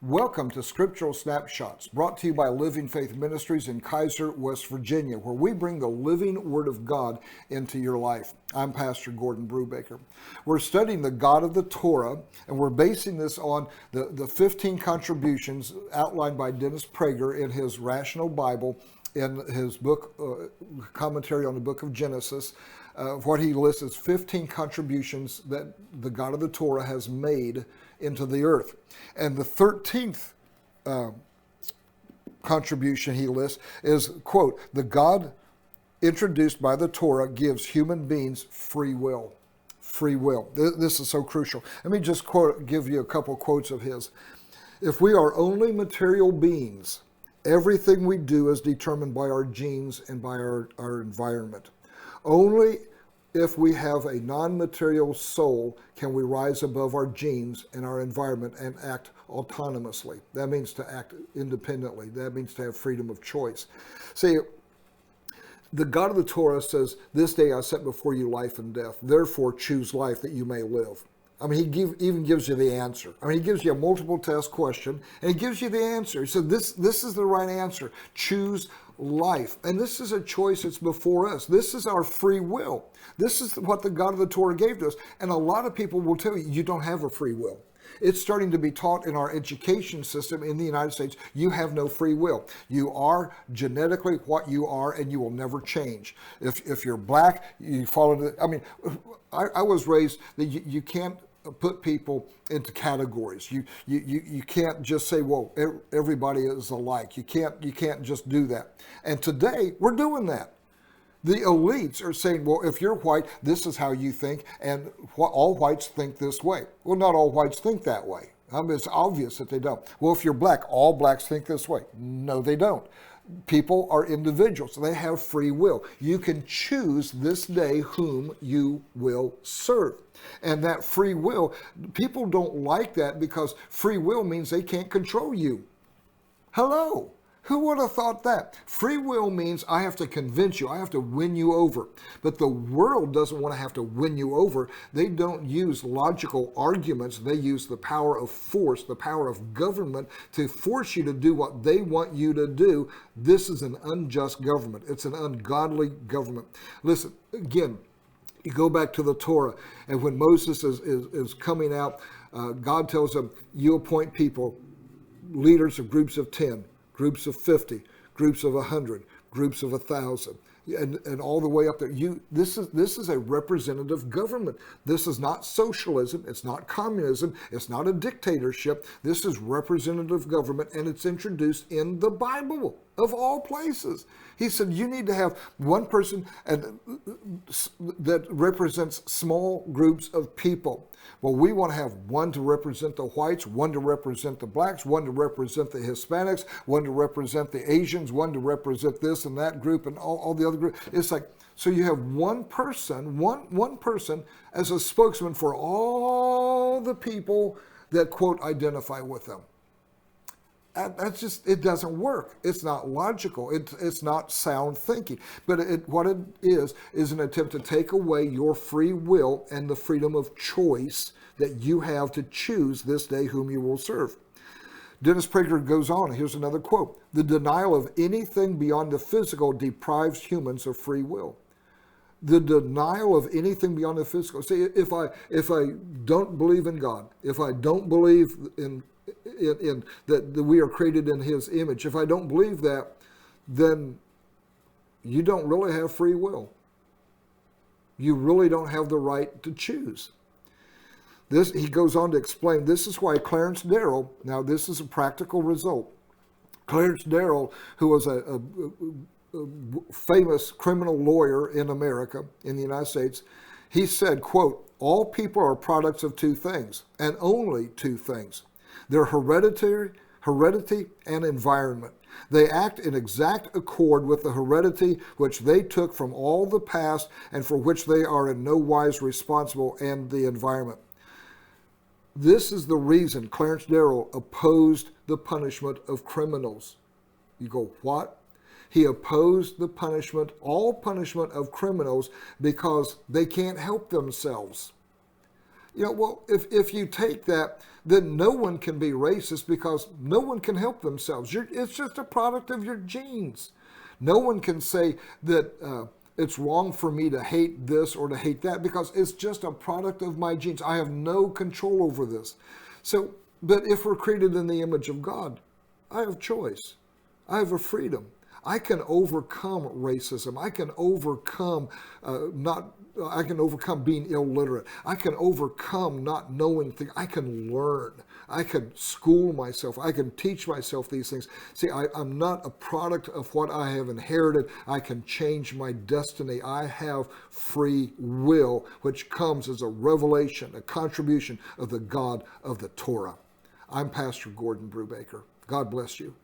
Welcome to Scriptural Snapshots, brought to you by Living Faith Ministries in Kaiser, West Virginia, where we bring the living Word of God into your life. I'm Pastor Gordon Brubaker. We're studying the God of the Torah, and we're basing this on the 15 contributions outlined by Dennis Prager in his Rational Bible, in his book, commentary on the book of Genesis. What he lists as 15 contributions that the God of the Torah has made into the earth. And the 13th contribution he lists is, quote, the God introduced by the Torah gives human beings free will. Free will. This is so crucial. Let me just give you a couple quotes of his. If we are only material beings, everything we do is determined by our genes and by our environment. Only if we have a non-material soul can we rise above our genes and our environment and act autonomously. That means to act independently. That means to have freedom of choice. See, the God of the Torah says, "This day I set before you life and death. Therefore choose life that you may live." I mean, he even gives you the answer. I mean, he gives you a multiple test question, and he gives you the answer. He said, this is the right answer. Choose life. And this is a choice that's before us. This is our free will. This is what the God of the Torah gave to us. And a lot of people will tell you, you don't have a free will. It's starting to be taught in our education system in the United States. You have no free will. You are genetically what you are, and you will never change. If you're black, you fall into, I was raised that you can't put people into categories. You can't just say, well, everybody is alike. You can't just do that. And today we're doing that. The elites are saying, well, if you're white, this is how you think, and all whites think this way. Well, not all whites think that way. I mean, it's obvious that they don't. Well, if you're black, all blacks think this way. No, they don't. People are individuals. They have free will. You can choose this day whom you will serve. And that free will, people don't like that because free will means they can't control you. Hello. Who would have thought that? Free will means I have to convince you. I have to win you over. But the world doesn't want to have to win you over. They don't use logical arguments. They use the power of force, the power of government to force you to do what they want you to do. This is an unjust government. It's an ungodly government. Listen, again, you go back to the Torah, and when Moses is coming out, God tells him, you appoint people, leaders of groups of 10, groups of 50, groups of 100, groups of 1,000, and all the way up there. This is a representative government. This is not socialism. It's not communism. It's not a dictatorship. This is representative government, and it's introduced in the Bible, of all places. He said you need to have one person that represents small groups of people. Well, we want to have one to represent the whites, one to represent the blacks, one to represent the Hispanics, one to represent the Asians, one to represent this and that group and all the other groups. It's like, so you have one person as a spokesman for all the people that, quote, identify with them. That's just, it doesn't work. It's not logical. It's not sound thinking. But what it is an attempt to take away your free will and the freedom of choice that you have to choose this day whom you will serve. Dennis Prager goes on. Here's another quote. The denial of anything beyond the physical deprives humans of free will. The denial of anything beyond the physical. See, if I don't believe in God, if I don't believe in that we are created in His image, if I don't believe that, then you don't really have free will. You really don't have the right to choose. He goes on to explain, this is why Clarence Darrow, now this is a practical result. Clarence Darrow, who was a famous criminal lawyer in America, in the United States, he said, quote, all people are products of two things, and only two things. Their heredity and environment. They act in exact accord with the heredity which they took from all the past and for which they are in no wise responsible, and the environment. This is the reason Clarence Darrow opposed the punishment of criminals. You go, what? He opposed the punishment, all punishment of criminals, because they can't help themselves. Well, if you take that, then no one can be racist because no one can help themselves. It's just a product of your genes. No one can say that it's wrong for me to hate this or to hate that because it's just a product of my genes. I have no control over this. So, but if we're created in the image of God, I have choice. I have a freedom. I can overcome racism. I can overcome I can overcome being illiterate. I can overcome not knowing things. I can learn. I can school myself. I can teach myself these things. See, I'm not a product of what I have inherited. I can change my destiny. I have free will, which comes as a revelation, a contribution of the God of the Torah. I'm Pastor Gordon Brubaker. God bless you.